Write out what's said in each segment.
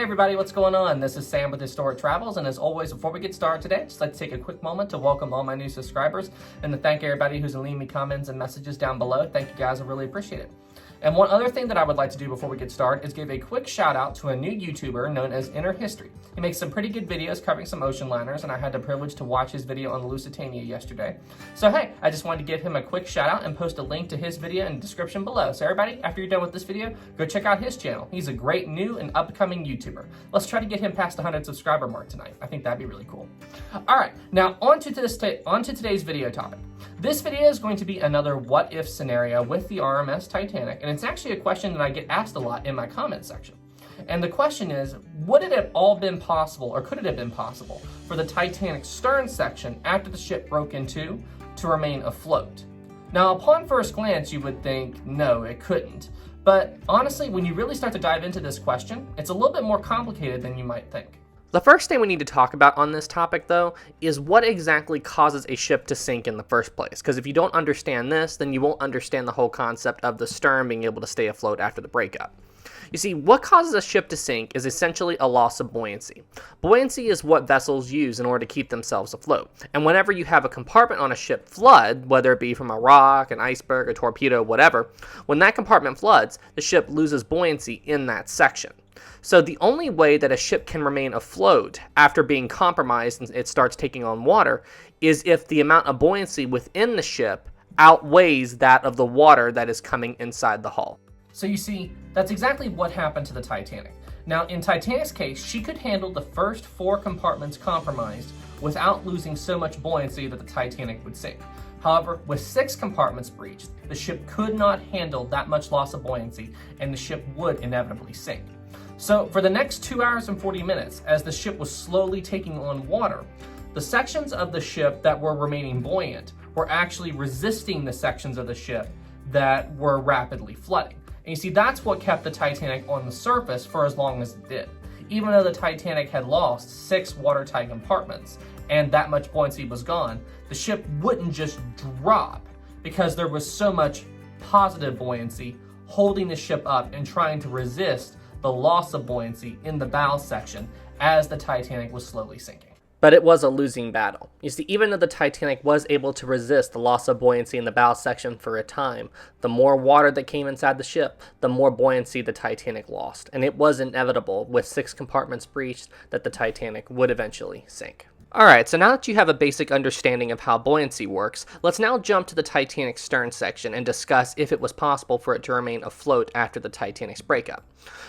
everybody, what's going on? This is Sam with Historic Travels, and as always, before we get started today, I'd just like to take a quick moment to welcome all my new subscribers and to thank everybody who's leaving me comments and messages down below. Thank you guys, I really appreciate it. And one other thing that I would like to do before we get started is give a quick shout out to a new YouTuber known as Inner History. He makes some pretty good videos covering some ocean liners, and I had the privilege to watch his video on the Lusitania yesterday. So hey, I just wanted to give him a quick shout out and post a link to his video in the description below. So everybody, after you're done with this video, go check out his channel. He's a great new and upcoming YouTuber. Let's try to get him past the 100 subscriber mark tonight. I think that'd be really cool. All right, now on to today's video topic. This video is going to be another what if scenario with the RMS Titanic, and it's actually a question that I get asked a lot in my comment section. And the question is, would it have all been possible, or could it have been possible, for the Titanic's stern section after the ship broke in two to remain afloat? Now, upon first glance, you would think, no, it couldn't. But honestly, when you really start to dive into this question, it's a little bit more complicated than you might think. The first thing we need to talk about on this topic, though, is what exactly causes a ship to sink in the first place. Because if you don't understand this, then you won't understand the whole concept of the stern being able to stay afloat after the breakup. You see, what causes a ship to sink is essentially a loss of buoyancy. Buoyancy is what vessels use in order to keep themselves afloat. And whenever you have a compartment on a ship flood, whether it be from a rock, an iceberg, a torpedo, whatever, when that compartment floods, the ship loses buoyancy in that section. So the only way that a ship can remain afloat after being compromised and it starts taking on water is if the amount of buoyancy within the ship outweighs that of the water that is coming inside the hull. So you see, that's exactly what happened to the Titanic. Now, in Titanic's case, she could handle the first 4 compartments compromised without losing so much buoyancy that the Titanic would sink. However, with 6 compartments breached, the ship could not handle that much loss of buoyancy, and the ship would inevitably sink. So for the next 2 hours and 40 minutes, as the ship was slowly taking on water, the sections of the ship that were remaining buoyant were actually resisting the sections of the ship that were rapidly flooding. And you see, that's what kept the Titanic on the surface for as long as it did. Even though the Titanic had lost 6 watertight compartments and that much buoyancy was gone, the ship wouldn't just drop because there was so much positive buoyancy holding the ship up and trying to resist the loss of buoyancy in the bow section as the Titanic was slowly sinking. But it was a losing battle. You see, even though the Titanic was able to resist the loss of buoyancy in the bow section for a time, the more water that came inside the ship, the more buoyancy the Titanic lost. And it was inevitable, with 6 compartments breached, that the Titanic would eventually sink. Alright, so now that you have a basic understanding of how buoyancy works, let's now jump to the Titanic's stern section and discuss if it was possible for it to remain afloat after the Titanic's breakup.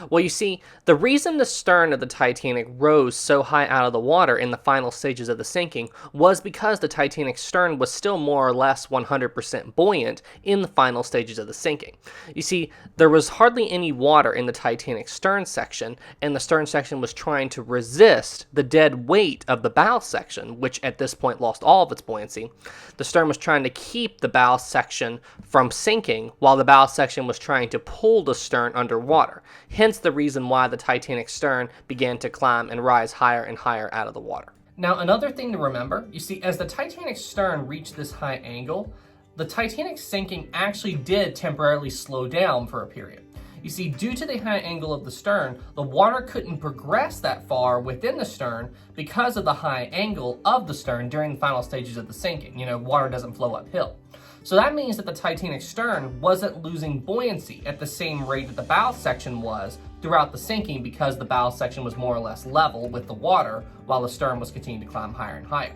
Well, you see, the reason the stern of the Titanic rose so high out of the water in the final stages of the sinking was because the Titanic's stern was still more or less 100% buoyant in the final stages of the sinking. You see, there was hardly any water in the Titanic's stern section, and the stern section was trying to resist the dead weight of the bow section, which at this point lost all of its buoyancy. The stern was trying to keep the bow section from sinking, while the bow section was trying to pull the stern underwater. Hence the reason why the Titanic's stern began to climb and rise higher and higher out of the water. Now, another thing to remember, you see, as the Titanic's stern reached this high angle, the Titanic's sinking actually did temporarily slow down for a period. You see, due to the high angle of the stern, the water couldn't progress that far within the stern because of the high angle of the stern during the final stages of the sinking. You know, water doesn't flow uphill. So that means that the Titanic's stern wasn't losing buoyancy at the same rate that the bow section was throughout the sinking, because the bow section was more or less level with the water while the stern was continuing to climb higher and higher.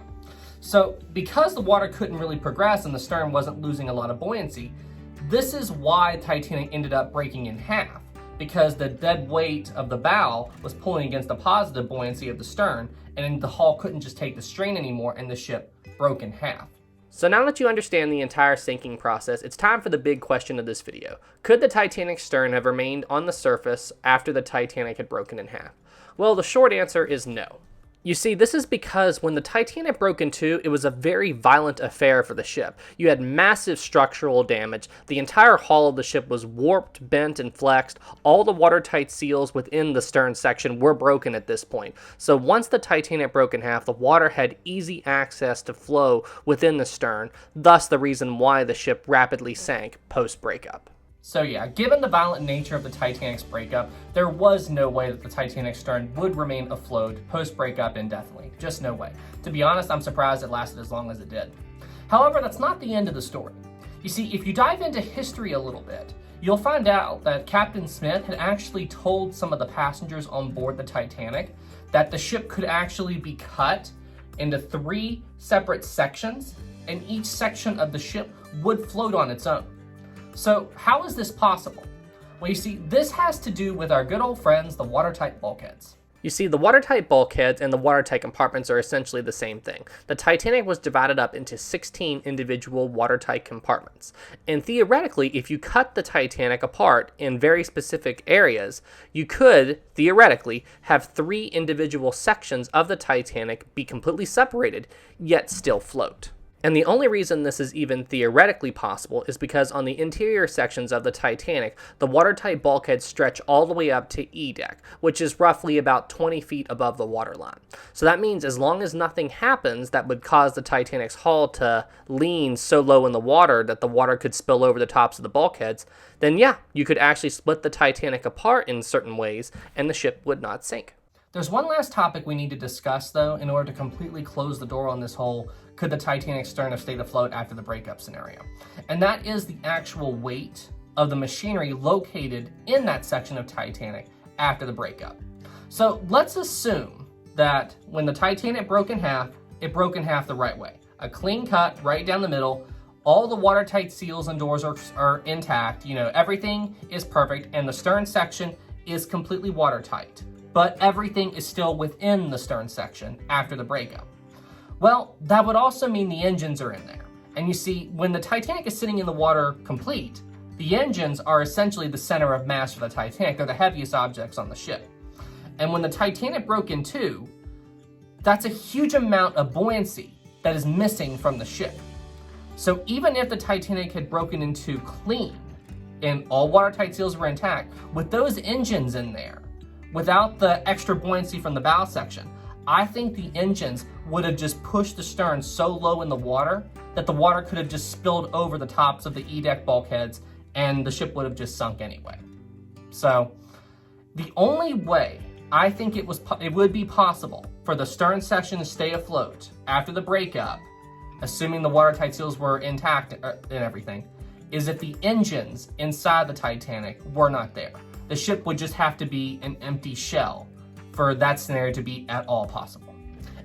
So because the water couldn't really progress and the stern wasn't losing a lot of buoyancy, this is why Titanic ended up breaking in half, because the dead weight of the bow was pulling against the positive buoyancy of the stern, and the hull couldn't just take the strain anymore, and the ship broke in half. So now that you understand the entire sinking process, it's time for the big question of this video. Could the Titanic's stern have remained on the surface after the Titanic had broken in half? Well, the short answer is no. You see, this is because when the Titanic broke in two, it was a very violent affair for the ship. You had massive structural damage. The entire hull of the ship was warped, bent, and flexed. All the watertight seals within the stern section were broken at this point. So once the Titanic broke in half, the water had easy access to flow within the stern, thus the reason why the ship rapidly sank post-breakup. So yeah, given the violent nature of the Titanic's breakup, there was no way that the Titanic's stern would remain afloat post-breakup indefinitely. Just no way. To be honest, I'm surprised it lasted as long as it did. However, that's not the end of the story. You see, if you dive into history a little bit, you'll find out that Captain Smith had actually told some of the passengers on board the Titanic that the ship could actually be cut into 3 separate sections, and each section of the ship would float on its own. So how is this possible? Well, you see, this has to do with our good old friends, the watertight bulkheads. You see, the watertight bulkheads and the watertight compartments are essentially the same thing. The Titanic was divided up into 16 individual watertight compartments. And theoretically, if you cut the Titanic apart in very specific areas, you could, theoretically, have 3 individual sections of the Titanic be completely separated, yet still float. And the only reason this is even theoretically possible is because on the interior sections of the Titanic, the watertight bulkheads stretch all the way up to E deck, which is roughly about 20 feet above the waterline. So that means as long as nothing happens that would cause the Titanic's hull to lean so low in the water that the water could spill over the tops of the bulkheads, then yeah, you could actually split the Titanic apart in certain ways and the ship would not sink. There's one last topic we need to discuss, though, in order to completely close the door on this whole could the Titanic stern have stayed afloat after the breakup scenario. And that is the actual weight of the machinery located in that section of Titanic after the breakup. So let's assume that when the Titanic broke in half, it broke in half the right way. A clean cut right down the middle. All the watertight seals and doors are intact. You know, everything is perfect, and the stern section is completely watertight. But everything is still within the stern section after the breakup. Well, that would also mean the engines are in there. And you see, when the Titanic is sitting in the water complete, the engines are essentially the center of mass for the Titanic. They're the heaviest objects on the ship. And when the Titanic broke in two, that's a huge amount of buoyancy that is missing from the ship. So even if the Titanic had broken in two clean and all watertight seals were intact, with those engines in there, without the extra buoyancy from the bow section, I think the engines would have just pushed the stern so low in the water that the water could have just spilled over the tops of the E-deck bulkheads and the ship would have just sunk anyway. So the only way I think it would be possible for the stern section to stay afloat after the breakup, assuming the watertight seals were intact and everything, is if the engines inside the Titanic were not there. The ship would just have to be an empty shell for that scenario to be at all possible.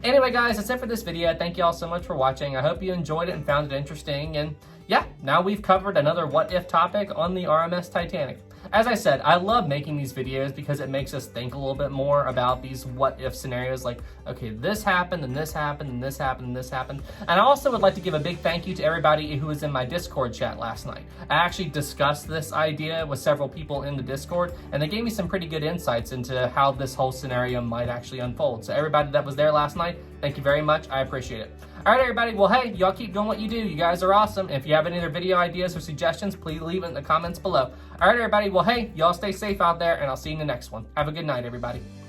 Anyway, guys, that's it for this video. Thank you all so much for watching. I hope you enjoyed it and found it interesting. And yeah, now we've covered another what if topic on the RMS Titanic. As I said, I love making these videos because it makes us think a little bit more about these what if scenarios, like, okay, this happened and this happened and this happened and this happened. And I also would like to give a big thank you to everybody who was in my Discord chat last night. I actually discussed this idea with several people in the Discord, and they gave me some pretty good insights into how this whole scenario might actually unfold. So everybody that was there last night, thank you very much. I appreciate it. All right, everybody. Well, hey, y'all keep doing what you do. You guys are awesome. If you have any other video ideas or suggestions, please leave it in the comments below. All right, everybody. Well, hey, y'all stay safe out there, and I'll see you in the next one. Have a good night, everybody.